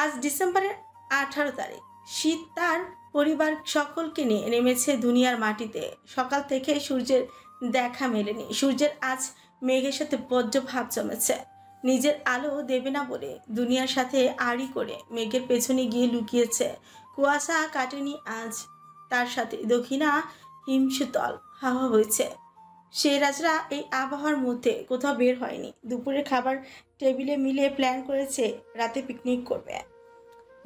আজ ডিসেম্বরের 18 তারিখ। শীত তার পরিবার সকলকে নিয়ে নেমেছে দুনিয়ার মাটিতে। সকাল থেকে সূর্যের দেখা মেলেনি। সূর্যের আজ মেঘের সাথে বজ্র ভাব জমেছে। নিজের আলো দেবে না বলে দুনিয়ার সাথে আড়ি করে মেঘের পেছনে গিয়ে লুকিয়েছে। কুয়াশা কাটেনি আজ। তার সাথে দক্ষিণা হিমশীতল হাওয়া বইছে। সেরাজরা এই আবহাওয়ার মধ্যে কোথাও বের হয়নি। দুপুরের খাবার টেবিলে মিলে প্ল্যান করেছে রাতে পিকনিক করবে।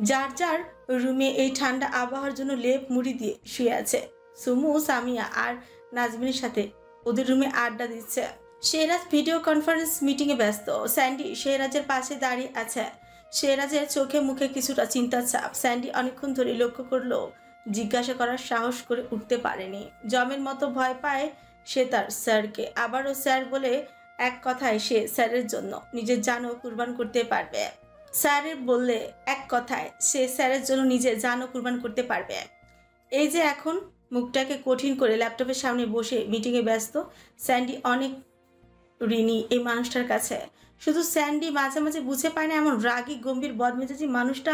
যার যার রুমে এই ঠান্ডা আবহাওয়ার জন্য লেপ মুড়ি দিয়ে শুয়ে আছে। সুমু, সামিয়া আর নাজমিনের সাথে ওদের রুমে আড্ডা দিচ্ছে। শেহরাজ ভিডিও কনফারেন্স মিটিংয়ে ব্যস্ত। স্যান্ডি শেহরাজের পাশে দাঁড়িয়ে আছে। শেহরাজের চোখে মুখে কিছুটা চিন্তার ছাপ। স্যান্ডি অনেকক্ষণ ধরে লক্ষ্য করলো, জিজ্ঞাসা করার সাহস করে উঠতে পারেনি। জমের মতো ভয় পায় সে তার স্যারকে। আবারও স্যার বলে এক কথায় সে স্যারের জন্য নিজের জানও কুরবান করতে পারবে। স্যারের বললে এক কথায় সে স্যারের জন্য নিজের জানও কুরবান করতে পারবে। এই যে এখন মুখটাকে কঠিন করে ল্যাপটপের সামনে বসে মিটিংয়ে ব্যস্ত। স্যান্ডি অনেক ঋণী এই মানুষটার কাছে। শুধু স্যান্ডি মাঝে মাঝে বুঝে পায় না এমন রাগী গম্ভীর বদমেজাজি মানুষটা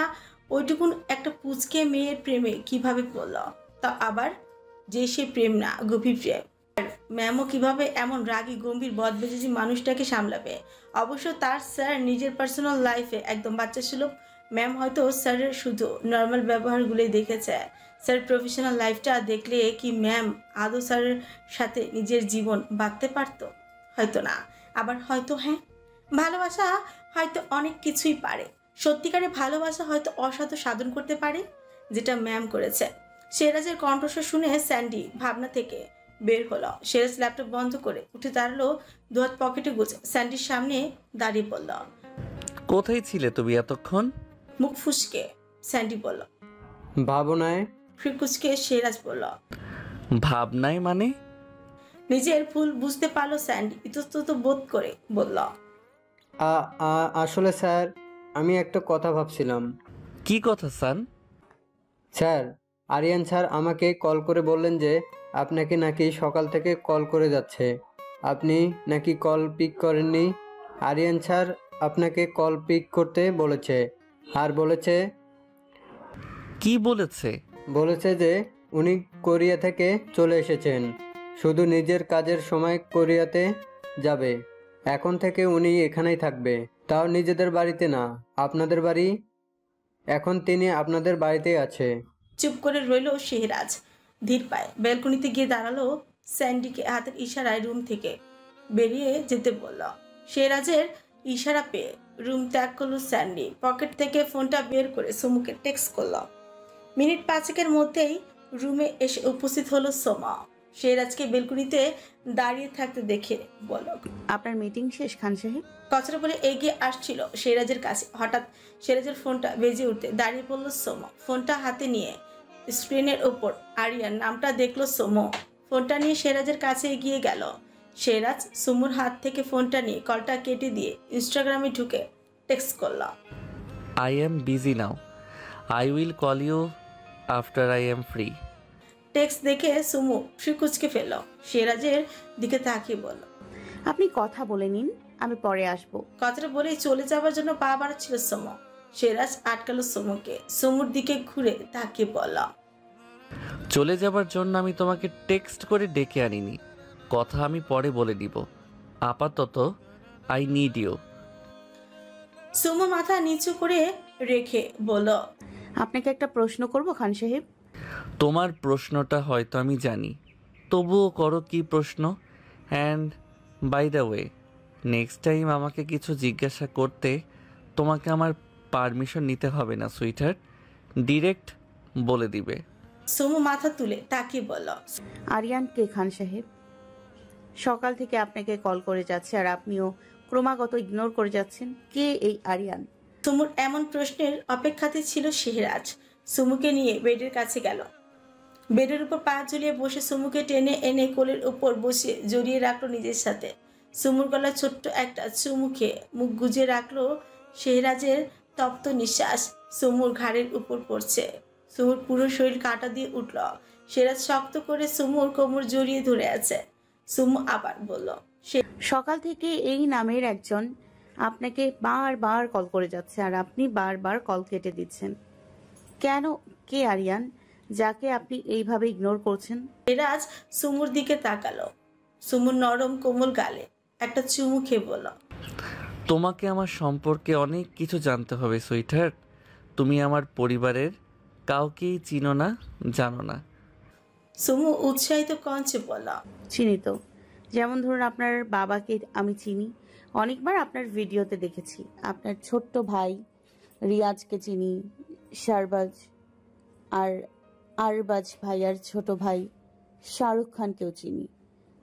ওইটুকুন একটা পুচকে মেয়ের প্রেমে কিভাবে পড়ল। তা আবার যে সে প্রেম না, গভীর প্রেম। ম্যামও কিভাবে এমন রাগী গম্ভীর বদমেজাজি মানুষটাকে সামলাবে। অবশ্য তার স্যার নিজের পার্সোনাল লাইফে একদম বাচ্চা সুলভ। ম্যাম হয়তো স্যারের শুধু নর্মাল ব্যবহারগুলোই দেখেছে। স্যার প্রফেশনাল লাইফটা দেখলে কি ম্যাম আদৌ স্যারের সাথে নিজের জীবন বাঁধতে পারত? হয়তো না, আবার হয়তো হ্যাঁ। ভালোবাসা হয়তো অনেক কিছুই পারে। সত্যিকারের ভালোবাসা হয়তো অসাধ্য সাধন করতে পারে, যেটা ম্যাম করেছে। সেরাজের কণ্ঠস্বর শুনে স্যান্ডি ভাবনা থেকে বের হলো। সেরাজ ল্যাপটপ বন্ধ করে উঠে দাঁড়ালো, দুহাত পকেটে গুজে স্যান্ডির সামনে দাঁড়িয়ে পড়ল। কোথায় ছিলে তুমি এতক্ষণ? মুখ ফুসকে স্যান্ডি বলল। ভাবনায়। ফ্রিকুচকে সেরাজ বলল। ভাবনায় মানে? নিজের ভুল বুঝতে পারলো স্যান্ডি ইতস্তত বোধ করে বলল। আসলে স্যার, আমি একটা কথা ভাবছিলাম। কি কথা সান? স্যার, আরিয়ান স্যার আমাকে কল করে বললেন যে আপনাকে নাকি সকাল থেকে কল করে যাচ্ছে। আপনি নাকি কল পিক করেননি। আরিয়ান স্যার আপনাকে কল পিক করতে বলেছে। আর কি বলেছে? বলেছে যে উনি কোরিয়া থেকে চলে এসেছেন, শুধু নিজের কাজের সময় কোরিয়াতে যাবে। এখন থেকে উনি এখানেই থাকবে, তাও নিজেদের বাড়িতে না, আপনাদের বাড়ি। এখন তিনি আপনাদের বাড়িতেই আছে। চুপ করে রইল শেহরাজ। ধীর পায়ে ব্যালকনিতে গিয়ে দাঁড়ালো। স্যান্ডিকে হাতের ইশারায় রুম থেকে বেরিয়ে যেতে বলল। শেহরাজের ইশারা পেয়ে রুম ত্যাগ করলো স্যান্ডি। পকেট থেকে ফোনটা বের করে সুমুকে টেক্সট করলো। মিনিট 5 মধ্যেই রুমে এসে উপস্থিত হলো সোমা। শেহরাজকে বেলকনিতে দাঁড়িয়ে থাকতে দেখে বলল, আপনার মিটিং শেষ খান সাহেব? কথাটা বলে এগিয়ে আসছিল শেহরাজের কাছে। হঠাৎ শেহরাজের ফোনটা বেজে উঠতে দাঁড়িয়ে পড়লো সোমা। ফোনটা হাতে নিয়ে স্ক্রিনের ওপর আরিয়ান নামটা দেখলো সোমো। ফোনটা নিয়ে শেহরাজের কাছে এগিয়ে গেল। শেহরাজ সুমুর হাত থেকে ফোনটা নিয়ে কলটা কেটে দিয়ে ইনস্টাগ্রামে ঢুকে টেক্সট করল। I am busy now, I will call you after I am free. Text দেখে সুমু ফ্রিকুচকে ফেলল। শেহরাজের দিকে তাকিয়ে বলল, আপনি কথা বলে নিন, আমি পরে আসব। কথাটা বলেই চলে যাওয়ার জন্য পা বাড়াচ্ছিল সোমো। শেহরাজ আটকালো সোমুকে। সোমুর দিকে ঘুরে তাকিয়ে বলল, চলে যাবার জন্য আমি তোমাকে টেক্সট করে ডেকে আনিনি, কথা আমি পরে বলে দিব। আপাতত আই নিড ইউ। সুমু মাথা নিচু করে রেখে বলল, আপনাকে একটা প্রশ্ন করব খান সাহেব? তোমার প্রশ্নটা হয়তো আমি জানি, তবুও করো কি প্রশ্ন। And by the way, next time আমাকে কিছু জিজ্ঞাসা করতে তোমাকে আমার পারমিশন নিতে হবে না সুইটহার্ট, ডিরেক্ট বলে দিবে। সুমু মাথা তুলে তাকিয়ে বলল, আরিয়ান কে খান সাহেব? সকাল থেকে আপনাকে কল করে যাচ্ছে আর আপনিও ক্রমাগত ইগনোর করে যাচ্ছেন। কে এই আরিয়ান? সুমুর এমন প্রশ্নের অপেক্ষাতে ছিল শেহরাজ। সুমুকে নিয়ে বেডের কাছে গেল। বেডের উপর পা ঝুলিয়ে বসে সুমুকে টেনে এনে কোলের উপর বসে জড়িয়ে রাখলো নিজের সাথে। সুমুর গলা ছোট্ট একটা চুমুকে মুখ গুজে রাখলো। শেহরাজের তপ্ত নিঃশ্বাস সুমুর ঘাড়ের উপর পড়ছে। সুমুর পুরো শরীর কাঁটা দিয়ে উঠল। শেহরাজ শক্ত করে সুমুর কোমর জড়িয়ে ধরে আছে। সুমু আবার বলল, সকাল থেকে এই নামের একজন আপনাকে বারবার কল করে যাচ্ছে আর আপনি বারবার কল কেটে দিচ্ছেন। কেন? কে আরিয়ান যাকে আপনি এইভাবে ইগনোর করছেন? সেরাজ সুমুর দিকে তাকালো। সুমুর নরম কোমল গালে একটা চুমু খেয়ে বলল, তোমাকে আমার সম্পর্কে অনেক কিছু জানতে হবে সুইটহার্ট। তুমি আমার পরিবারের কাউকেই চিনো না, জানো না। সুমু উৎসাহিত কঞ্চে বলল, চিনি তো। যেমন ধরুন আপনার বাবাকে আমি চিনি, অনেকবার আপনার ভিডিওতে দেখেছি। আপনার ছোট্ট ভাই রিয়াজকে চিনি, শারবাজ আর আরবাজ ভাইয়ার ছোট ভাই শাহরুখ খানকেও চিনি।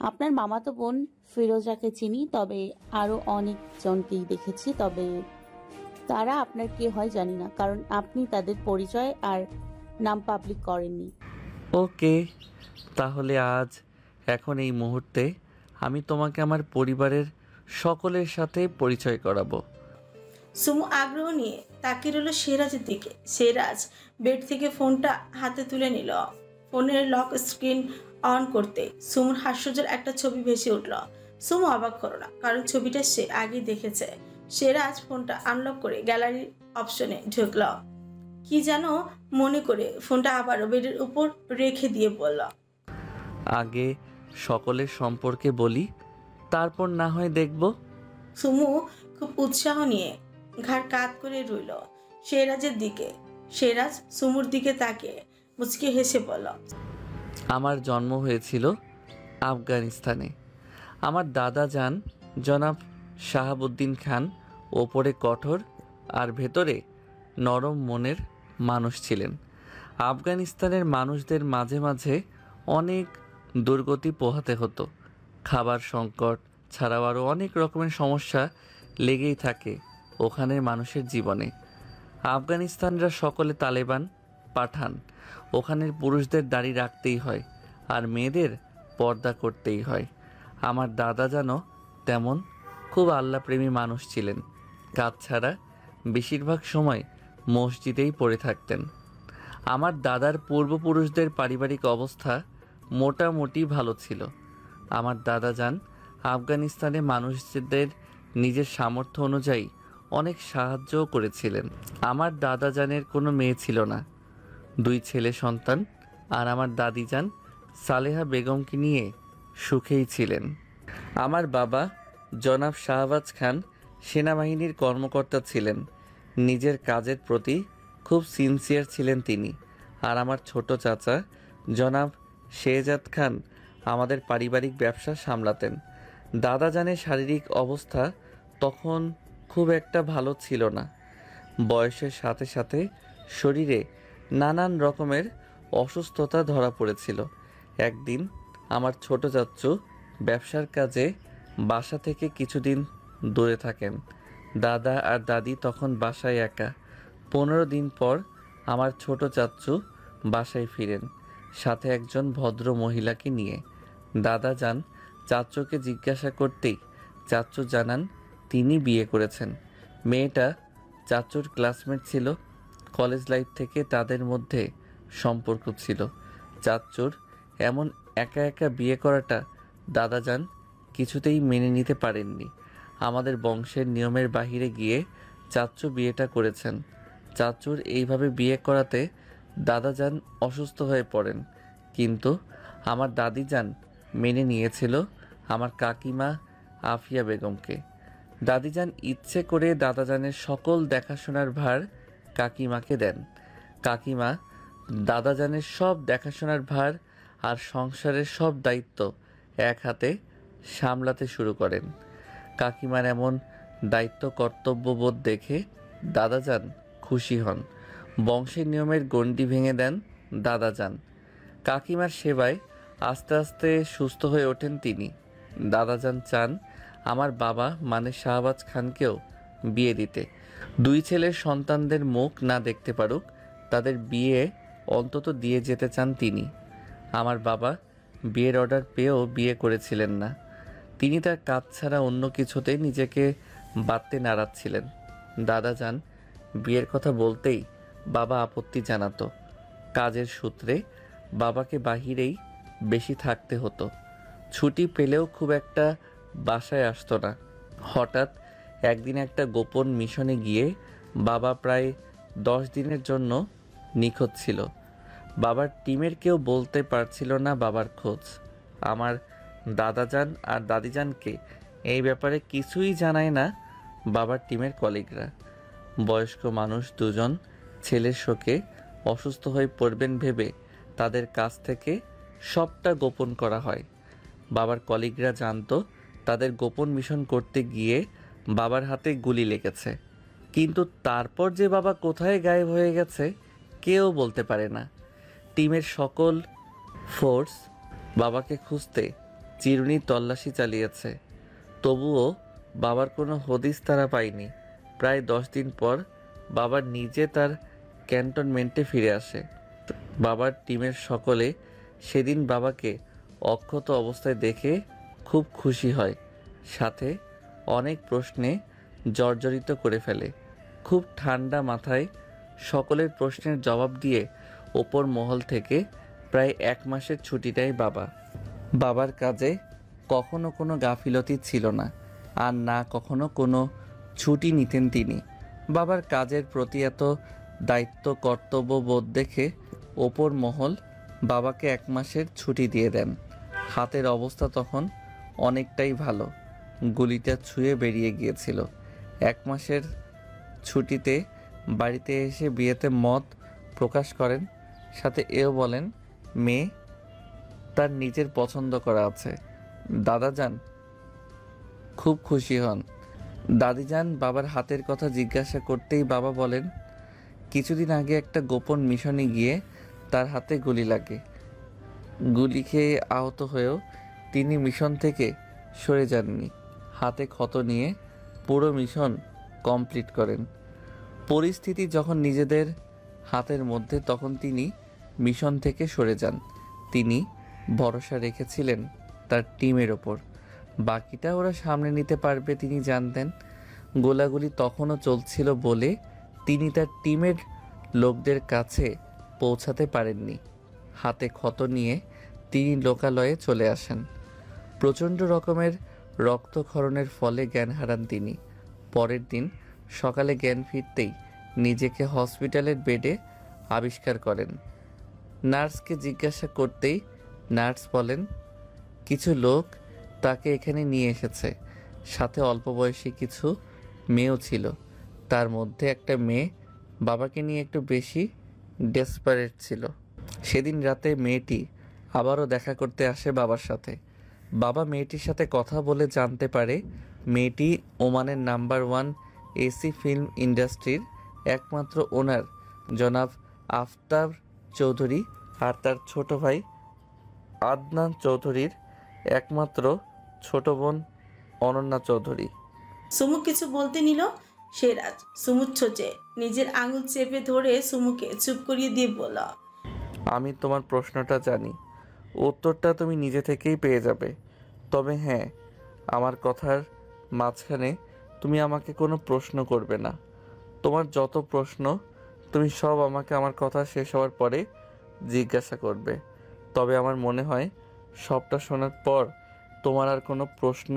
আপনার মামাতো বোন ফিরোজাকে চিনি, তবে আরও অনেকজনকেই দেখেছি, তবে তারা আপনার কে হয় জানি না, কারণ আপনি তাদের পরিচয় আর নাম পাবলিক করেননি। ওকে, তাহলে এখন এই মুহূর্তে আমি তোমাকে আমার পরিবারের সকলের সাথে পরিচয় করাবো। সুমু আগ্রহ নিয়ে তাকিয়ে রইল সেরাজের দিকে। সেরাজ বেড থেকে ফোনটা হাতে তুলে নিল। ফোনের লক স্ক্রিন অন করতে সুমুর হাস্যজ্জ্বল একটা ছবি ভেসে উঠল। সুমু অবাক হলো না, কারণ ছবিটা সে আগেই দেখেছে। সেরাজ ফোনটা আনলক করে গ্যালারির অপশনে ঢুকল। কি যেন মনে করে ফোনটা আবারও বেডের উপর রেখে দিয়ে বলল, আগে সকলের সম্পর্কে বলি, তারপর না হয় দেখব। সুমু খুব উৎসাহ নিয়ে ঘাড় কাত করে রইল সেরাজের দিকে। সেরাজ সুমুর দিকে তাকিয়ে মুচকি হেসে বলল, আমার জন্ম হয়েছিল আফগানিস্তানে। আমার দাদা যান জনাব শাহাবুদ্দিন খান ওপরে কঠোর আর ভেতরে নরম মনের মানুষ ছিলেন। আফগানিস্তানের মানুষদের মাঝে মাঝে অনেক দুর্গতি পোহাতে হতো। খাবার সংকট ছাড়াও আরও অনেক রকমের সমস্যা লেগেই থাকে ওখানের মানুষের জীবনে। আফগানিস্তানরা সকলে তালেবান পাঠান। ওখানের পুরুষদের দাড়ি রাখতেই হয় আর মেয়েদের পর্দা করতেই হয়। আমার দাদা যেন তেমন খুব আল্লাহপ্রেমী মানুষ ছিলেন। কাজ ছাড়া বেশিরভাগ সময় মসজিদেই পড়ে থাকতেন। আমার দাদার পূর্বপুরুষদের পারিবারিক অবস্থা মোটামুটি ভালো ছিল। আমার দাদা যান আফগানিস্তানে মানুষদের নিজের সামর্থ্য অনুযায়ী অনেক সাহায্যও করেছিলেন। আমার দাদা জানের কোনো মেয়ে ছিল না, 2 ছেলে সন্তান, আর আমার দাদি যান সালেহা বেগমকে নিয়ে সুখেই ছিলেন। আমার বাবা জনাব শাহবাজ খান সেনাবাহিনীর কর্মকর্তা ছিলেন। নিজের কাজের প্রতি খুব সিনসিয়ার ছিলেন তিনি। আর আমার ছোট চাচা জনাব শেহজাদ খান আমাদের পারিবারিক ব্যবসা সামলাতেন। দাদা জানের শারীরিক অবস্থা তখন খুব একটা ভালো ছিল না। বয়সের সাথে সাথে শরীরে নানান রকমের অসুস্থতা ধরা পড়েছিল। একদিন আমার ছোট চাচ্চু ব্যবসার কাজে বাসা থেকে কিছুদিন দূরে থাকেন। দাদা আর দাদি তখন বাসায় একা। 15 দিন পর আমার ছোট চাচ্চু বাসায় ফিরেন, সাথে একজন ভদ্র মহিলাকে নিয়ে। দাদা যান চাচ্চুকে জিজ্ঞাসা করতেই চাচ্চু জানান তিনি বিয়ে করেছেন। মেয়েটা চাচ্চুর ক্লাসমেট ছিল। কলেজ লাইফ থেকে তাদের মধ্যে সম্পর্ক ছিল। চাচ্চুর এমন একা একা বিয়ে করাটা দাদা যান কিছুতেই মেনে নিতে পারেননি। আমাদের বংশের নিয়মের বাহিরে গিয়ে চাচ্চু বিয়েটা করেছেন। চাচ্চুর এইভাবে বিয়ে করাতে দাদা যান অসুস্থ হয়ে পড়েন, কিন্তু আমার দাদি যান মেনে নিয়েছিল আমার কাকিমা আফিয়া বেগমকে। দাদিজান ইচ্ছে করে দাদাজানের সকল দেখাশোনার ভার কাকিমাকে দেন। কাকিমা দাদাজানের সব দেখাশোনার ভার আর সংসারের সব দায়িত্ব এক হাতে সামলাতে শুরু করেন। কাকিমার এমন দায়িত্ব কর্তব্যবোধ দেখে দাদাজান খুশি হন। বংশের নিয়মের গণ্ডি ভেঙে দেন দাদাজান। কাকিমার সেবায় আস্তে আস্তে সুস্থ হয়ে ওঠেন তিনি। দাদাজান চান আমার বাবা মানে শাহবাজ খানকেও বিয়ে দিতে। 2 ছেলের সন্তানদের মুখ না দেখতে পারুক, তাদের বিয়ে অন্তত দিয়ে যেতে চান তিনি। আমার বাবা বিয়ের অর্ডার পেয়েও বিয়ে করেছিলেন না। তিনি তার কাজ ছাড়া অন্য কিছুতে নিজেকে বাঁধতে নাড়াচ্ছিলেন। দাদাজান বিয়ের কথা বলতেই বাবা আপত্তি জানাতো। কাজের সূত্রে বাবাকে বাহিরেই বেশি থাকতে হতো। ছুটি পেলেও খুব একটা বাসায় আসতো না। হঠাৎ একদিন একটা গোপন মিশনে গিয়ে বাবা প্রায় 10 দিনের জন্য নিখোঁজ ছিল। বাবার টিমের কেউ বলতে পারছিল না বাবার খোঁজ। আমার দাদাজান আর দাদিজানকে এই ব্যাপারে কিছুই জানায় না বাবার টিমের কলিগরা। বয়স্ক মানুষ দুজন ছেলের শোকে অসুস্থ হয়ে পড়বেন ভেবে তাদের কাছ থেকে সবটা গোপন করা হয়। বাবার কলিগরা জানতো তাদের গোপন মিশন করতে গিয়ে বাবার হাতে গুলি লেগেছে, কিন্তু তারপর যে বাবা কোথায় গায়েব হয়ে গেছে কেউ বলতে পারে না। টিমের সকল ফোর্স বাবাকে খুঁজতে চিরুনি তল্লাশি চালিয়েছে, তবুও বাবার কোনো হদিস তারা পায়নি। প্রায় 10 দিন পর বাবা নিজে তার ক্যান্টনমেন্টে ফিরে আসে। বাবার টিমের সকলে সেদিন বাবাকে অক্ষত অবস্থায় দেখে খুব খুশি হয়, সাথে অনেক প্রশ্নে জর্জরিত করে ফেলে। খুব ঠান্ডা মাথায় সকলের প্রশ্নের জবাব দিয়ে ওপর মহল থেকে প্রায় 1 মাসের ছুটি নেয় বাবা। বাবার কাজে কখনো কোনো গাফিলতি ছিল না, আর না কখনো কোনো ছুটি নিতেন তিনি। বাবার কাজের প্রতি এত দায়িত্ব কর্তব্য বোধ দেখে ওপর মহল বাবাকে 1 মাসের ছুটি দিয়ে দেন। হাতের অবস্থা তখন অনেকটাই ভালো, গুলিটা ছুঁয়ে বেরিয়ে গিয়েছিল। 1 মাসের ছুটিতে বাড়িতে এসে বিয়েতে মত প্রকাশ করেন, সাথে এও বলেন মেয়ে তার নিজের পছন্দ করা আছে। দাদাজান খুব খুশি হন। দাদিজান বাবার হাতের কথা জিজ্ঞাসা করতেই বাবা বলেন কিছুদিন আগে একটা গোপন মিশনে গিয়ে তার হাতে গুলি লাগে। গুলি খেয়ে আহত হয়েও তিনি মিশন থেকে সরে যাননি, হাতে ক্ষত নিয়ে পুরো মিশন কমপ্লিট করেন। পরিস্থিতি যখন নিজেদের হাতের মধ্যে তখন তিনি মিশন থেকে সরে যান। তিনি ভরসা রেখেছিলেন তার টিমের ওপর, বাকিটা ওরা সামনে নিতে পারবে তিনি জানতেন। গোলাগুলি তখনও চলছিল বলে তিনি তার টিমের লোকদের কাছে পৌঁছাতে পারেননি। হাতে ক্ষত নিয়ে তিনি লোকালয়ে চলে আসেন। প্রচণ্ড রকমের রক্তক্ষরণের ফলে জ্ঞান হারান তিনি। পরের দিন সকালে জ্ঞান ফিরতেই নিজেকে হসপিটালের বেডে আবিষ্কার করেন। নার্সকে জিজ্ঞাসা করতেই নার্স বলেন কিছু লোক তাকে এখানে নিয়ে এসেছে, সাথে অল্প বয়সী কিছু মেয়েও ছিল। তার মধ্যে একটা মেয়ে বাবাকে নিয়ে একটু বেশি ডেসপারেট ছিল। সেদিন রাতে মেয়েটি আবারও দেখা করতে আসে বাবার সাথে। বাবা মেয়েটির সাথে কথা বলে জানতে পারে মেয়েটি ওমানের নাম্বার 1 এসি ফিল্ম ইন্ডাস্ট্রির একমাত্র ওনার জনাব আফতাব চৌধুরী আর তার ছোট ভাই আদনান চৌধুরীর একমাত্র ছোট বোন অনন্যা চৌধুরী। সুমু কিছু বলতে নিল, সেরাজ সুমুর ছোচে নিজের আঙুল চেপে ধরে সুমুকে চুপ করিয়ে দিয়ে বলল, আমি তোমার প্রশ্নটা জানি, উত্তরটা তুমি নিজে থেকেই পেয়ে যাবে। তবে হ্যাঁ, আমার কথার মাঝখানে তুমি আমাকে কোনো প্রশ্ন করবে না। তোমার যত প্রশ্ন তুমি সব আমাকে আমার কথা শেষ হওয়ার পরে জিজ্ঞাসা করবে। তবে আমার মনে হয় সবটা শোনার পর তোমার আর কোনো প্রশ্ন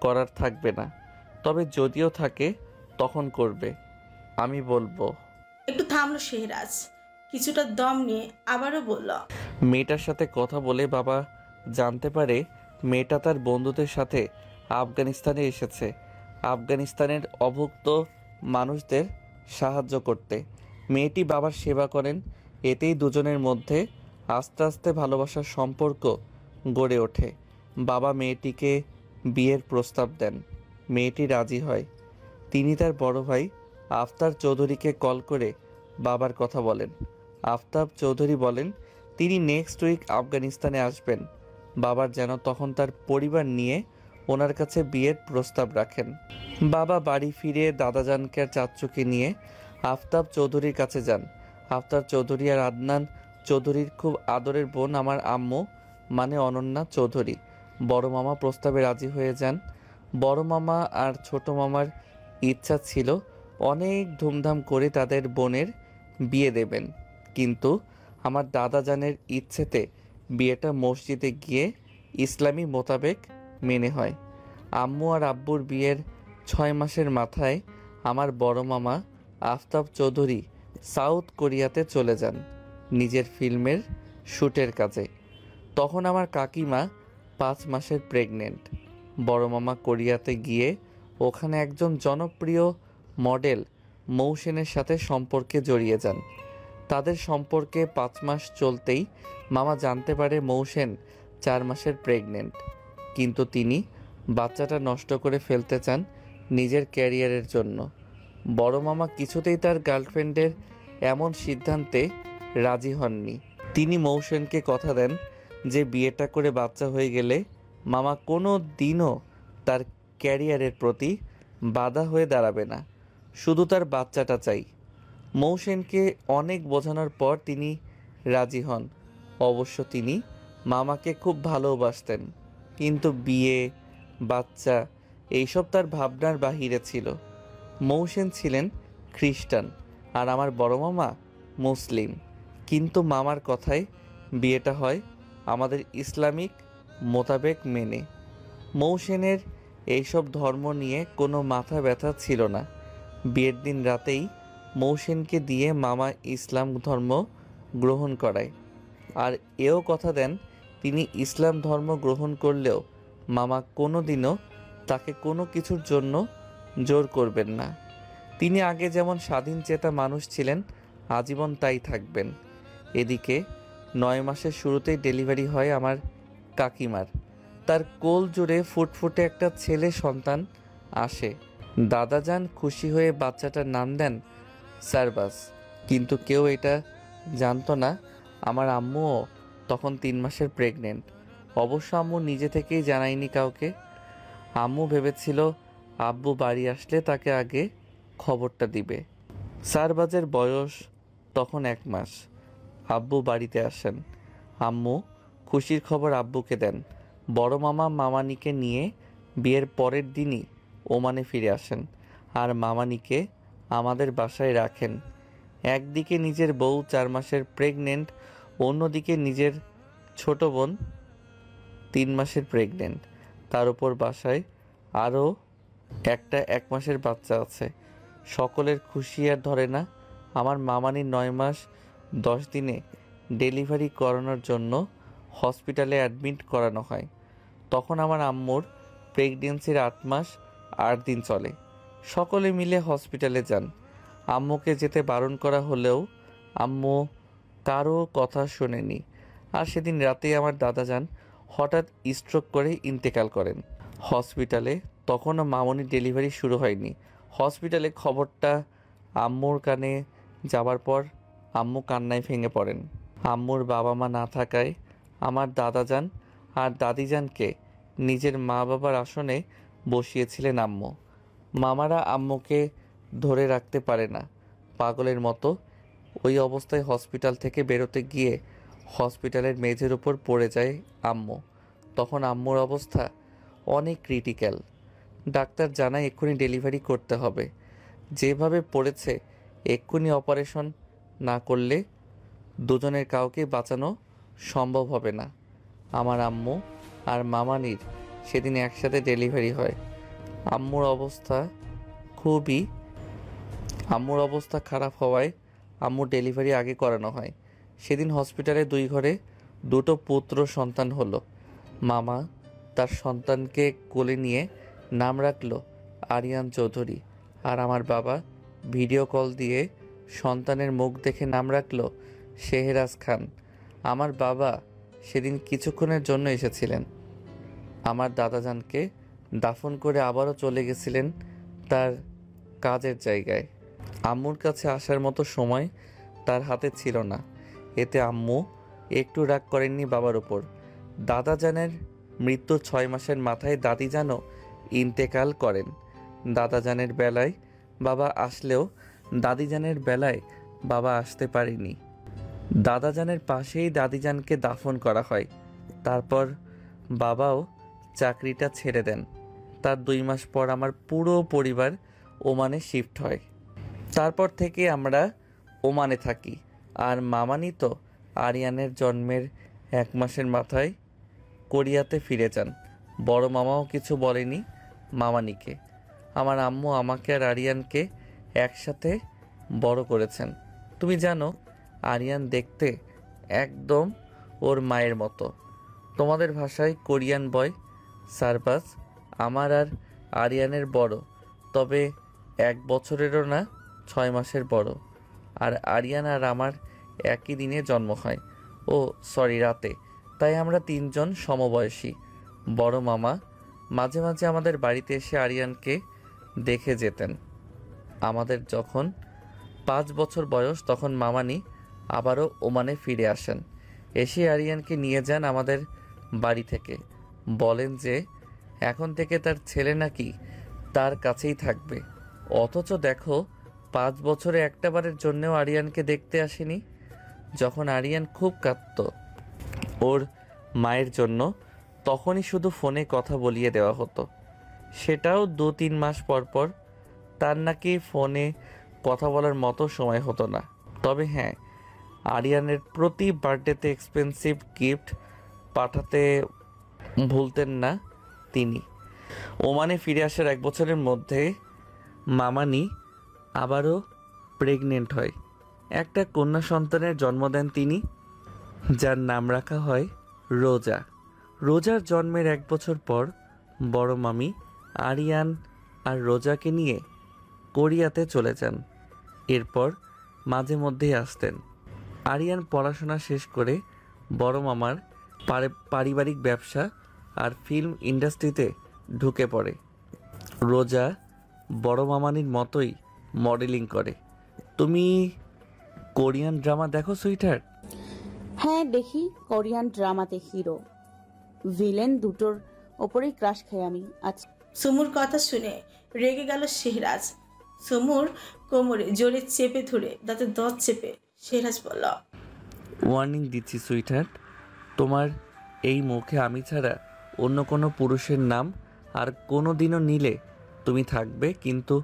করার থাকবে না। তবে যদিও থাকে তখন করবে, আমি বলবো। একটু থামলো শেহরাজ, কিছুটা দম নিয়ে আবারও বলল, মেয়েটার সাথে কথা বলে বাবা জানতে পারে মেয়েটা তার বন্ধুদের সাথে আফগানিস্তানে এসেছে আফগানিস্তানের অভুক্ত মানুষদের সাহায্য করতে। মেয়েটি বাবার সেবা করেন, এতেই দুজনের মধ্যে আস্তে আস্তে ভালোবাসার সম্পর্ক গড়ে ওঠে। বাবা মেয়েটিকে বিয়ের প্রস্তাব দেন, মেয়েটি রাজি হয়। তিনি তার বড় ভাই আফতাব চৌধুরীকে কল করে বাবার কথা বলেন। আফতাব চৌধুরী বলেন তিনি নেক্সট উইক আফগানিস্তানে আসবেন। বাবার যেন তখন তার পরিবার নিয়ে ওনার কাছে বিয়ের প্রস্তাব রাখেন। বাবা বাড়ি ফিরে দাদাজানকে আর চাচ্চুকে নিয়ে আফতাব চৌধুরীর কাছে যান। আফতাব চৌধুরী আর আদনান চৌধুরীর খুব আদরের বোন আমার আম্মু মানে অনন্যা চৌধুরী। বড় মামা প্রস্তাবে রাজি হয়ে যান। বড় মামা আর ছোট মামার ইচ্ছা ছিল অনেক ধুমধাম করে তাদের বোনের বিয়ে দেবেন, কিন্তু আমার দাদাজানের ইচ্ছেতে বিয়েটা মসজিদে গিয়ে ইসলামী মোতাবেক মেনে হয়। আম্মু আর আব্বুর বিয়ের 6 মাসের মাথায় আমার বড় মামা আফতাব চৌধুরী সাউথ কোরিয়াতে চলে যান নিজের ফিল্মের শ্যুটের কাজে। তখন আমার কাকিমা 5 মাসের প্রেগনেন্ট। বড় মামা কোরিয়াতে গিয়ে ওখানে একজন জনপ্রিয় মডেল মৌসেনের সাথে সম্পর্কে জড়িয়ে যান। তাদের সম্পর্কে 5 মাস চলতেই মামা জানতে পারে মৌসেন 4 মাসের প্রেগনেন্ট, কিন্তু তিনি বাচ্চাটা নষ্ট করে ফেলতে চান নিজের ক্যারিয়ারের জন্য। বড় মামা কিছুতেই তার গার্লফ্রেন্ডের এমন সিদ্ধান্তে রাজি হননি। তিনি মৌসেনকে কথা দেন যে বিয়েটা করে বাচ্চা হয়ে গেলে মামা কোনো দিনও তার ক্যারিয়ারের প্রতি বাধা হয়ে দাঁড়াবে না, শুধু তার বাচ্চাটা চাই। মৌসেনকে অনেক বোঝানোর পর তিনি রাজি হন। অবশ্য তিনি মামাকে খুব ভালোবাসতেন, কিন্তু বিয়ে বাচ্চা এইসব তার ভাবনার বাহিরে ছিল। মৌসেন ছিলেন খ্রিস্টান আর আমার বড় মামা মুসলিম, কিন্তু মামার কথায় বিয়েটা হয় আমাদের ইসলামিক মোতাবেক মেনে। মৌসেনের এইসব ধর্ম নিয়ে কোনো মাথা ব্যথা ছিল না। বিয়ের দিন রাতেই মৌসেনকে দিয়ে মামা ইসলাম ধর্ম গ্রহণ করায়, আর এও কথা দেন তিনি ইসলাম ধর্ম গ্রহণ করলেও মামা কোনো দিনও তাকে কোনো কিছুর জন্য জোর করবেন না। তিনি আগে যেমন স্বাধীনচেতা মানুষ ছিলেন আজীবন তাই থাকবেন। এদিকে 9 মাসের শুরুতেই ডেলিভারি হয় আমার কাকিমার। তার কোল জুড়ে ফুটফুটে একটা ছেলে সন্তান আসে। দাদাজান খুশি হয়ে বাচ্চাটার নাম দেন সারবাস, কিন্তু কেউ এটা জানতো না আমার আম্মুও তখন 3 মাসের প্রেগনেন্ট। অবশ্য আম্মু নিজে থেকেই জানায়নি কাউকে। আম্মু ভেবেছিল আব্বু বাড়ি আসলে তাকে আগে খবরটা দিবে। সারবাজের বয়স তখন 1 মাস। আব্বু বাড়িতে আসেন। আম্মু খুশির খবর আব্বুকে দেন। বড় মামা মামানিকে নিয়ে বিয়ের পরের দিনই ওমানে ফিরে আসেন আর মামানিকে আমাদের বাসায় রাখেন। একদিকে নিজের বউ 4 মাসের প্রেগনেন্ট, অন্যদিকে নিজের ছোট বোন 3 মাসের প্রেগনেন্ট। তার উপর বাসায় আরও একটা 1 মাসের বাচ্চা আছে। সকলের খুশি আর ধরে না। আমার মামানির 9 মাস 10 দিনে ডেলিভারি করানোর জন্য হসপিটালে অ্যাডমিট করানো হয়। তখন আমার আম্মুর প্রেগনেন্সির 8 মাস 8 দিন চলে। সকলে মিলে হসপিটালে যান। আম্মুকে যেতে বারণ করা হলেও আম্মু কারো কথা শোনেনি। আর সেদিন রাতেই আমার দাদাজান হঠাৎ স্ট্রোক করে ইন্তেকাল করেন। হসপিটালে তখনও মামনির ডেলিভারি শুরু হয়নি। হসপিটালে খবরটা আম্মুর কানে যাবার পর আম্মু কান্নায় ভেঙে পড়েন। আম্মুর বাবা মা না থাকায় আমার দাদাজান আর দাদিজানকে নিজের মা বাবার আসনে বসিয়েছিলেন আম্মু। মামারা আম্মুকে ধরে রাখতে পারে না, পাগলের মতো ওই অবস্থায় হসপিটাল থেকে বেরোতে গিয়ে হসপিটালের মেঝের উপর পড়ে যায় আম্মু। তখন আম্মুর অবস্থা অনেক ক্রিটিক্যাল। ডাক্তার জানায় এক্ষুনি ডেলিভারি করতে হবে। যেভাবে পড়েছে এক্ষুনি অপারেশন না করলে দুজনের কাউকে বাঁচানো সম্ভব হবে না। আমার আম্মু আর মামানির সেদিন একসাথে ডেলিভারি হয়। আম্মুর অবস্থা খারাপ হওয়ায় আম্মুর ডেলিভারি আগে করানো হয়। সেদিন হসপিটালে 2 ঘরে 2টো পুত্র সন্তান হলো। মামা তার সন্তানকে কোলে নিয়ে নাম রাখলো আরিয়ান চৌধুরী, আর আমার বাবা ভিডিও কল দিয়ে সন্তানের মুখ দেখে নাম রাখলো শেহরাজ খান। আমার বাবা সেদিন কিছুক্ষণের জন্য এসেছিলেন। আমার দাদাজানকে দাফন করে আবারও চলে গেছিলেন তার কাজের জায়গায়। আম্মুর কাছে আসার মতো সময় তার হাতে ছিল না। এতে আম্মু একটু রাগ করেননি বাবার উপর। দাদাজানের মৃত্যুর 6 মাসের মাথায় দাদিজানও ইন্তেকাল করেন। দাদাজানের বেলায় বাবা আসলেও দাদিজানের বেলায় বাবা আসতে পারেনি। দাদাজানের পাশেই দাদিজানকে দাফন করা হয়। তারপর বাবাও চাকরিটা ছেড়ে দেন। তার 2 মাস পর আমার পুরো পরিবার ওমানে শিফট হয়। তারপর থেকে আমরা ওমানে থাকি। আর মামানি তো আরিয়ানের জন্মের 1 মাসের মাথায় কোরিয়াতে ফিরে যান। বড় মামাও কিছু বলেনি মামানিকে। আমার আম্মু আমাকে আর আরিয়ানকে একসাথে বড় করেছেন। তুমি জানো আরিয়ান দেখতে একদম ওর মায়ের মতো। তোমাদের ভাষায় কোরিয়ান বয় সারপাস। আমার আর আরিয়ানের বড়, তবে 1 বছরেরও না 6 মাসের বড়। আর আরিয়ান আর আমার একই দিনে জন্ম হয়, ও সরি রাতে, তাই আমরা 3 জন সমবয়সী। বড় মামা মাঝে মাঝে আমাদের বাড়িতে এসে আরিয়ানকে দেখে যেতেন। আমাদের যখন 5 বছর বয়স তখন মামানি আবারও ওমানে ফিরে আসেন, এসে আরিয়ানকে নিয়ে যান আমাদের বাড়ি থেকে। বলেন যে এখন থেকে তার ছেলে নাকি তার কাছেই থাকবে। অথচ দেখো 5 বছরে একটাবারের জন্যও আরিয়ানকে দেখতে আসেনি। যখন আরিয়ান খুব কাঁদত ওর মায়ের জন্য, তখনই শুধু ফোনে কথা বলিয়ে দেওয়া হতো, সেটাও 2-3 মাস পর পর। তার নাকি ফোনে কথা বলার মতো সময় হতো না। তবে হ্যাঁ, আরিয়ানের প্রতি বার্থডেতে এক্সপেন্সিভ গিফট পাঠাতে ভুলতেন না তিনি। ওমানে ফিরে আসার 1 বছরের মধ্যে মামানি আবারও প্রেগনেন্ট হয়। একটা কন্যা সন্তানের জন্ম দেন তিনি, যার নাম রাখা হয় রোজা। রোজার জন্মের 1 বছর পর বড় মামি আরিয়ান আর রোজাকে নিয়ে কোরিয়াতে চলে যান। এরপর মাঝে মধ্যেই আসতেন। আরিয়ান পড়াশোনা শেষ করে বড় মামার পারিবারিক ব্যবসা আর ফিল্ম ইন্ডাস্ট্রিতে ঢুকে পড়ে। রোজা বড় মামানির মতোই মডেলিং করে। তুমি কোরিয়ান ড্রামা দেখো সুইটার? হ্যাঁ দেখি, কোরিয়ান ড্রামাতে হিরো ভিলেন দুটোর ওপরেই ক্রাশ খাই আমি। আচ্ছা, সুমুর কথা শুনে রেগে গেল শেহরাজ। সুমুর কোমরে জোরে চেপে ধরে দাঁতে দাঁত চেপে শেহরাজ বলল, ওয়ার্নিং দিচ্ছি সুইটার, তোমার এই মুখে আমি ছাড়া অন্য কোনো পুরুষের নাম আর কোনো দিনও নিলে তুমি থাকবে, কিন্তু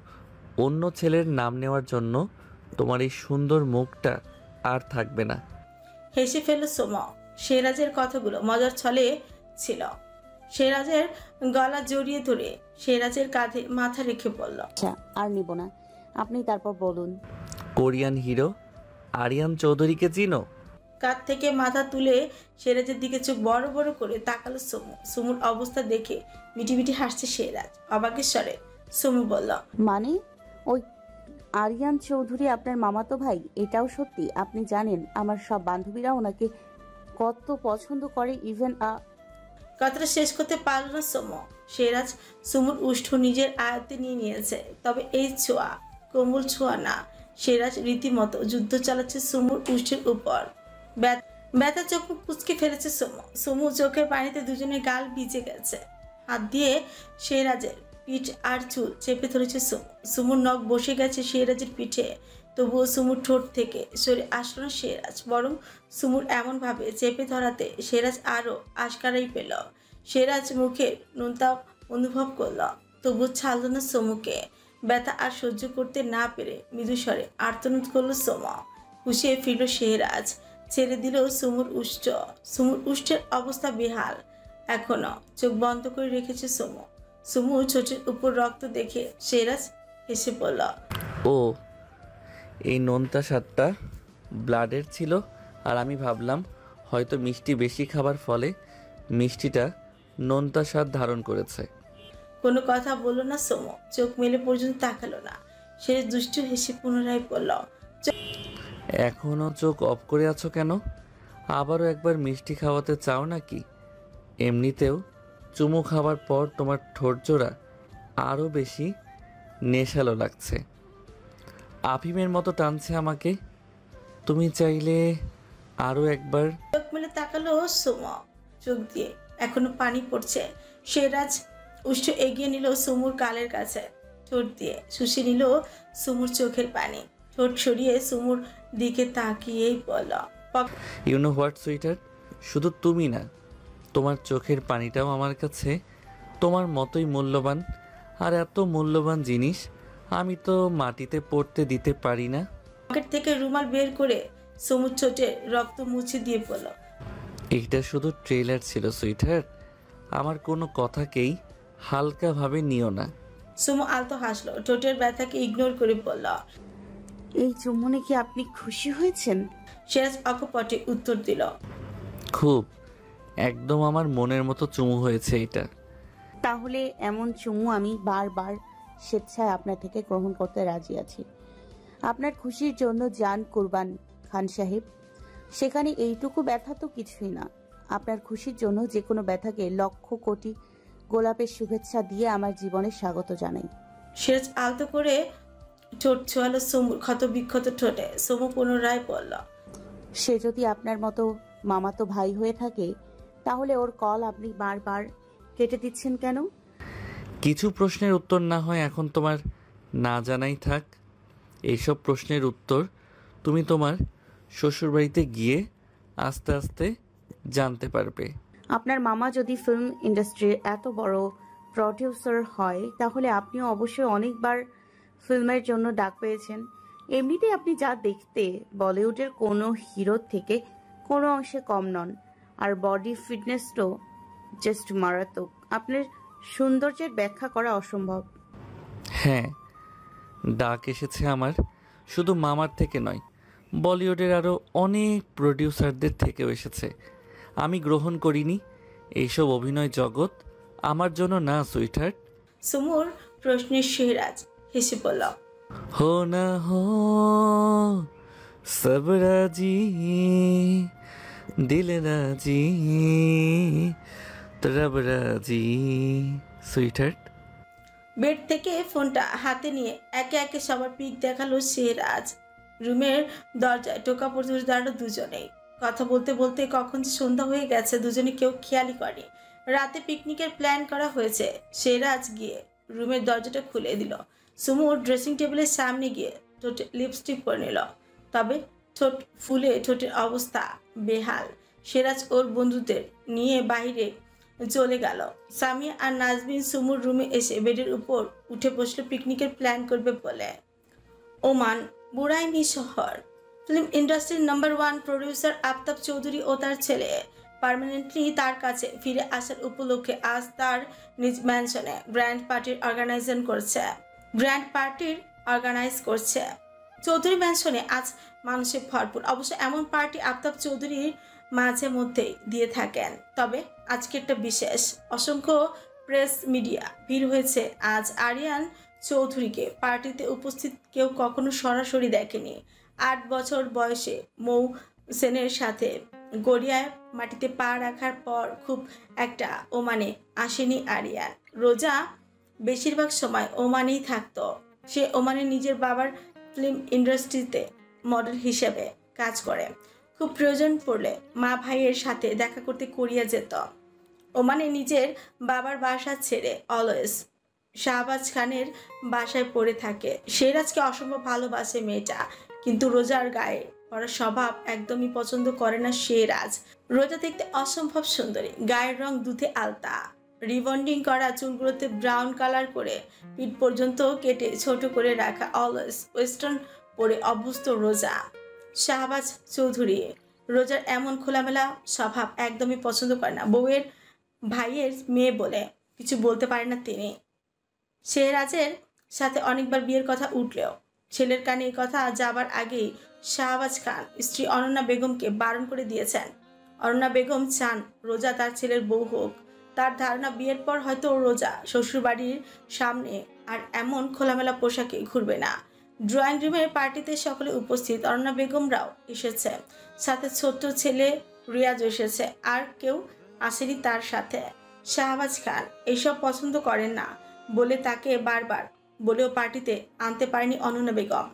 অন্য ছেলের নাম নেওয়ার জন্য তোমার এই সুন্দর মুখটা আর থাকবে না। হেসে ফেলল সোমা। শেহরাজের কথাগুলো মজার ছলে ছিল। শেহরাজের গলা জড়িয়ে ধরে শেহরাজের কাঁধে মাথা রেখে বলল, আচ্ছা আর নিব না, আপনি তারপর বলুন। কোরিয়ান হিরো আরিয়ান চৌধুরীকে চিনো? কাঁধ থেকে মাথা তুলে শেহরাজের দিকে চোখ বড় বড় করে তাকালো সমু। সুমুর অবস্থা দেখে মিটিমিটি হাসছে শেহরাজ। অবাকের স্বরে সমু বলল, মানে ওই আরিয়ান চৌধুরী আপনার মামাতো ভাই? এটাও সত্যি? আপনি জানেন আমার সব বান্ধবীরা ওনাকে কত পছন্দ করে, ইভেন কথাটা শেষ করতে পারল না সমু। শেহরাজ সুমুর উষ্ঠ নিজের আয়ত্তে নিয়ে নিয়েছে, তবে এই ছোঁয়া কোমল ছোঁয়া না। শেহরাজ রীতিমতো যুদ্ধ চালাচ্ছে সুমুর উষ্ঠের উপর। ব্যথা চোখ কুচকে ফেলেছে সমু। সমু চোখের পানিতে দুজনের গাল ভিজে গেছে। হাত দিয়ে শেহরাজের পিঠ আর চুল চেপে ধরেছে সমু। সুমুর নখ বসে গেছে শেহরাজের পিঠে, তবুও সুমুর ঠোঁট থেকে সরে আসলো না শেহরাজ, বরং সুমুর এমনভাবে চেপে ধরাতে শেহরাজ আরও আশকারাই পেল। শেহরাজ মুখে নোনতা অনুভব করল, তবু ছাড়ল না সমুকে। ব্যথা আর সহ্য করতে না পেরে মৃদুস্বরে আর্তনাদ করলো সোমা। হুঁশিয়ে ফিরল শেহরাজ, ছেড়ে দিল সুমুর উষ্ঠ। সুমুর উষ্ঠের অবস্থা বেহাল, এখনো চোখ বন্ধ করে রেখেছে সমু। সুমুর ছোটের উপর রক্ত দেখে শেহরাজ হেসে বলল, ও এই নোনতা স্বাদটা ব্লাডের ছিল, আর আমি ভাবলাম হয়তো মিষ্টি বেশি খাবার ফলে মিষ্টিটা নোনতা স্বাদ ধারণ করেছে। কোনো কথা বলল না সমু, চোখ মেলে পর্যন্ত তাকালো না। সে দুষ্টু হেসে পুনরায় বলল, এখনও চোখ অফ করে আছো কেন? আবারও একবার মিষ্টি খাওয়াতে চাও নাকি? এমনিতেও চুমু খাওয়ার পর তোমার ঠোঁটজোড়া আরও বেশি নেশালো লাগছে, আফিমের মতো টানছে আমাকে। তুমি চাইলে আরও একবার। চোখ মেলে তাকালো সোমা, চোখ দিয়ে এখনো পানি পড়ছে। শেহরাজ উষ্ঠ এগিয়ে নিল সুমুর গালের কাছে, ঠোঁট দিয়ে শুষে নিল সুমুর চোখের পানি। ঠোঁট সরিয়ে সুমুর দিকে তাকিয়েই বলল, ইউ নো হোয়াট সুইটার, শুধু তুমি না, তোমার চোখের পানিটাও আমার কাছে তোমার মতোই মূল্যবান। আর এত মূল্যবান জিনিস আমি তো মাটিতে পড়তে দিতে পারি না। পকেট থেকে রুমাল বের করে সুমুর ঠোঁটে রক্ত মুছে দিয়ে বলল, এইটা শুধু ট্রেলার ছিল সুইটার, আমার কোনো কথাকেই হালকাভাবে নিও না। সুমু আলতো হাসলো, ঠোঁটের ব্যথাকে ইগনোর করে বলল। এই চুম্বনে কি আপনি খুশি হয়েছেন? সিরাজ অকপটে উত্তর দিল। খুব, একদম আমার মনের মতো চুমু হয়েছে এটা। তাহলে এমন চুমু আমি বারবার স্বেচ্ছায় আপনার থেকে গ্রহণ করতে রাজি আছি। আপনার খুশির জন্য জান কুরবান খান সাহেব। সেখানে এইটুকু ব্যথা তো কিছুই না। আপনার খুশির জন্য যে কোনো ব্যথাকে লক্ষ কোটি গোলাপের শুভেচ্ছা দিয়ে আমার জীবনে স্বাগত জানাই। সিরাজ আলতো করে ঠোঁট ছোয়ালো সুমুর ক্ষত বিক্ষত ঠোঁটে। সুমু পুনরায় বলল। সে যদি আপনার মতো মামাতো ভাই হয়ে থাকে তাহলে ওর কল আপনি বারবার কেটে দিচ্ছেন কেন? কিছু প্রশ্নের উত্তর না হয় এখন তোমার না জানাই থাক। এইসব প্রশ্নের উত্তর তুমি তোমার শ্বশুরবাড়িতে গিয়ে আস্তে আস্তে জানতে পারবে। আপনার মামা যদি ফিল্ম ইন্ডাস্ট্রির এত বড় প্রডিউসার হয় তাহলে আপনিও অবশ্যই অনেকবার ফিল্মের জন্য ডাক পেয়েছেন। এমনিতেই আপনি যা দেখতে বলিউডের কোনো হিরোর থেকে কোনো অংশে কম নন। আর বডি ফিটনেসটাও জাস্ট মারাত্মক। আপনার সৌন্দর্যের ব্যাখ্যা করা অসম্ভব। হ্যাঁ, ডাক এসেছে আমার, শুধু মামার থেকে নয়, বলিউডের আরও অনেক প্রডিউসারদের থেকেও এসেছে। আমি গ্রহণ করিনি। এইসব অভিনয় জগৎ আমার জন্য না সুইটহার্ট। সুমুর প্রশ্নে সিরাজ হেসে বলল। हो ना हो सब राजी दिल राजी तब राजी সুইটহার্ট। বেড থেকে ফোনটা হাতে নিয়ে একে একে সবার পিক দেখালো সিরাজ। রুমের দরজায় টোকা পড়তে দাঁড়ালো দুজনেই। কথা বলতে বলতে কখন যে সন্ধ্যা হয়ে গেছে দুজনে কেউ খেয়ালই করেনি। রাতে পিকনিকের প্ল্যান করা হয়েছে। সিরাজ গিয়ে রুমের দরজাটা খুলে দিল। সুমু ড্রেসিং টেবিলের সামনে গিয়ে ঠোঁটে লিপস্টিক পরে নিল। তবে ঠোঁট ফুলে ঠোঁটের অবস্থা বেহাল। সিরাজ ওর বন্ধুদের নিয়ে বাইরে চলে গেল। সামিয়া আর নাজমিন সুমুর রুমে এসে বেডের উপর উঠে বসলো পিকনিকের প্ল্যান করবে বলে। ওমান বুড়াইনি শহর ফিল্ম ইন্ডাস্ট্রির নাম্বার 1 প্রডিউসার আফতাব চৌধুরী ও তার ছেলে পার্মানেন্টলি তার কাছে ফিরে আসার উপলক্ষে আজ তার নিজ ম্যানশনে গ্র্যান্ড পার্টির অর্গানাইজ করছে। চৌধুরী ম্যানশনে আজ মানুষে ভরপুর। অবশ্য এমন পার্টি আফতাব চৌধুরীর মাঝে মধ্যেই দিয়ে থাকেন, তবে আজকেরটা বিশেষ। অসংখ্য প্রেস মিডিয়া ভিড় হয়েছে আজ। আরিয়ান চৌধুরীকে পার্টিতে উপস্থিত কেউ কখনো সরাসরি দেখেনি। 8 বছর বয়সে মৌ সেনের সাথে গড়িয়ায় মাটিতে পা রাখার পর খুব একটা ওমানে আসেনি আরিয়ান। রোজা বেশিরভাগ সময় ওমানেই থাকতো। সে ওমানে নিজের বাবার ফিল্ম ইন্ডাস্ট্রিতে মডেল হিসেবে কাজ করে। খুব প্রয়োজন পড়লে মা ভাইয়ের সাথে দেখা করতে কোরিয়া যেত। ওমানে নিজের বাবার বাসা ছেড়ে অলওয়েজ শাহবাজ খানের বাসায় পড়ে থাকে। সিরাজকে অসম্ভব ভালোবাসে মেয়েটা, কিন্তু রোজার গায়ে পড়ার স্বভাব একদমই পছন্দ করে না সিরাজ। রোজা দেখতে অসম্ভব সুন্দরী, গায়ের রং দুধে আলতা, রিবন্ডিং করা চুলগুলোতে ব্রাউন কালার করে পিঠ পর্যন্ত কেটে ছোট করে রাখা, অলওয়েজ ওয়েস্টার্ন পরে অভ্যস্ত রোজা। শাহবাজ চৌধুরী রোজার এমন খোলামেলা স্বভাব একদমই পছন্দ করে না। বউয়ের ভাইয়ের মেয়ে বলে কিছু বলতে পারে না তিনি। সিরাজের সাথে অনেকবার বিয়ের কথা উঠলেও ছেলের কানে এই কথা যাবার আগেই শাহবাজ খান স্ত্রী অনন্যা বেগমকে বারণ করে দিয়েছেন। অনন্যা বেগম চান রোজা তার ছেলের বউ হোক। তার ধারণা বিয়ের পর হয়তো রোজা শ্বশুরবাড়ির সামনে আর এমন খোলামেলা পোশাকে ঘুরবে না। ড্রয়িং রুমের পার্টিতে সকলে উপস্থিত। অনন্যা বেগমরাও এসেছে, সাথে ছোট্ট ছেলে রিয়াজ এসেছে, আর কেউ আসেনি তার সাথে। শাহবাজ খান এইসব পছন্দ করেন না বলে তাকে বারবার বলেও পার্টিতে আনতে পারেনি অনন্যা বেগম।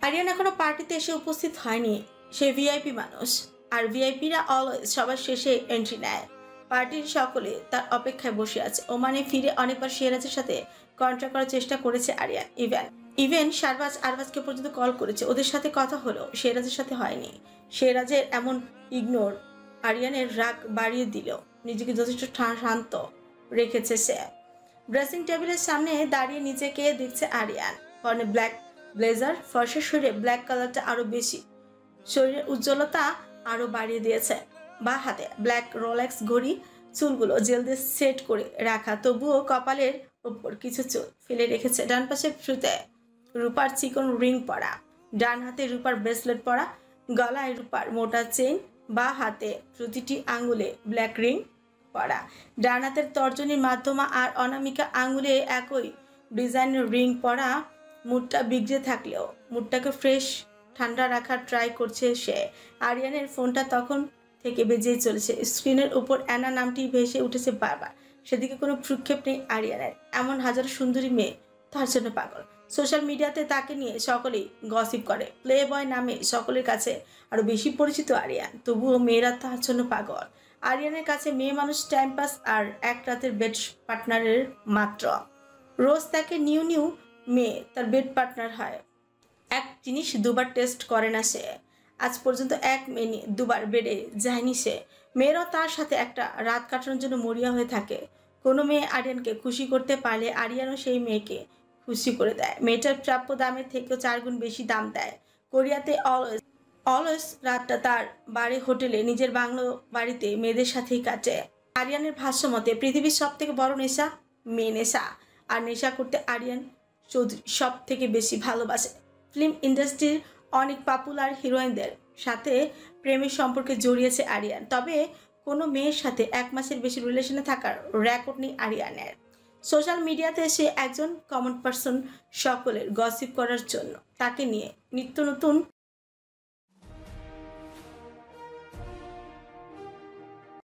আরিয়ান এখনো পার্টিতে এসে উপস্থিত হয়নি। সে ভিআইপি মানুষ, আর ভিআইপিরা অলওয়েজ সবার শেষে এন্ট্রি নেয়। পার্টির সকলে তার অপেক্ষায় বসে আছে। ওমানে ফিরে অনেকবার সিরাজের সাথে কন্ট্যাক্ট করার চেষ্টা করেছে আরিয়ান। ইভেন শাহবাজ আরবাজকে পর্যন্ত কল করেছে, ওদের সাথে কথা হলো, সিরাজের সাথে হয়নি। সিরাজের এমন ইগনোর আরিয়ানের রাগ বাড়িয়ে দিল। নিজেকে যথেষ্ট শান্ত রেখেছে সে। ড্রেসিং টেবিলের সামনে দাঁড়িয়ে নিজেকে দেখছে আরিয়ান। পরনে ব্ল্যাক ব্লেজার, ফর্সা শরীরে ব্ল্যাক কালারটা আরো বেশি শরীরের উজ্জ্বলতা আরো বাড়িয়ে দিয়েছে। বা হাতে ব্ল্যাক রোলেক্স ঘড়ি, চুলগুলো জেল দিয়ে সেট করে রাখা, তবুও কপালের উপর কিছু চুল ফেলে রেখেছে। ডান পাশে ফ্রুতে রূপার চিকন রিং পরা, ডান হাতে রূপার ব্রেসলেট পরা, গলায় রূপার মোটা চেইন, বা হাতে প্রতিটি আঙ্গুলে ব্ল্যাক রিং পরা। ডান হাতের তর্জনীর মাধ্যমা আর অনামিকা আঙ্গুলে একই ডিজাইনের রিং পরা। মুডটা বিগড়ে থাকলেও মুডটাকে ফ্রেশ ঠান্ডা রাখার ট্রাই করছে সে। আরিয়ানের ফোনটা তখন থেকে বেজেই চলেছে। স্ক্রিনের উপর অ্যানা নামটি ভেসে উঠেছে বারবার। সেদিকে কোনো ভ্রুক্ষেপ নেই আরিয়ানের। এমন হাজারো সুন্দরী মেয়ে তার জন্য পাগল। সোশ্যাল মিডিয়াতে তাকে নিয়ে সকলেই গসিপ করে। প্লে বয় নামে সকলের কাছে আরো বেশি পরিচিত আরিয়ান। তবুও মেয়েরা তার জন্য পাগল। আরিয়ানের কাছে মেয়ে মানুষ টাইম পাস আর এক রাতের বেড পার্টনারের মাত্র। রোজ তাকে নিউ নিউ মেয়ে তার বেড পার্টনার হয়। এক জিনিস দুবার টেস্ট করে না সে। আজ পর্যন্ত এক মেয়ে নিয়ে দুবার বেডে যায়নি সে। মেয়েরাও তার সাথে একটা রাত কাটানোর জন্য মরিয়া হয়ে থাকে। কোনো মেয়ে আরিয়ানকে খুশি করতে পারলে আরিয়ানও সেই মেয়েকে খুশি করে দেয়। মেয়েটার প্রাপ্য দামের থেকেও 4 গুণ বেশি দাম দেয়। কোরিয়াতে অলওয়েজ রাতটা তার বাড়ি হোটেলে নিজের বাংলো বাড়িতে মেয়েদের সাথেই কাটে। আরিয়ানের ভাষ্য মতে পৃথিবীর সব থেকে বড় নেশা মেয়ে নেশা। আর নেশা করতে আরিয়ান চৌধুরী সব থেকে বেশি ভালোবাসে। ফিল্ম ইন্ডাস্ট্রির অনেক পপুলার হিরোইনদের সাথে প্রেমের সম্পর্কে জড়িয়েছে আরিয়ান। তবে কোনো মেয়ের সাথে 1 মাসের বেশি রিলেশনে থাকার রেকর্ড নেই আরিয়ানের। সোশ্যাল মিডিয়াতে সে একজন কমন পার্সন, সকলের গসিপ করার জন্য তাকে নিয়ে নিত্য নতুন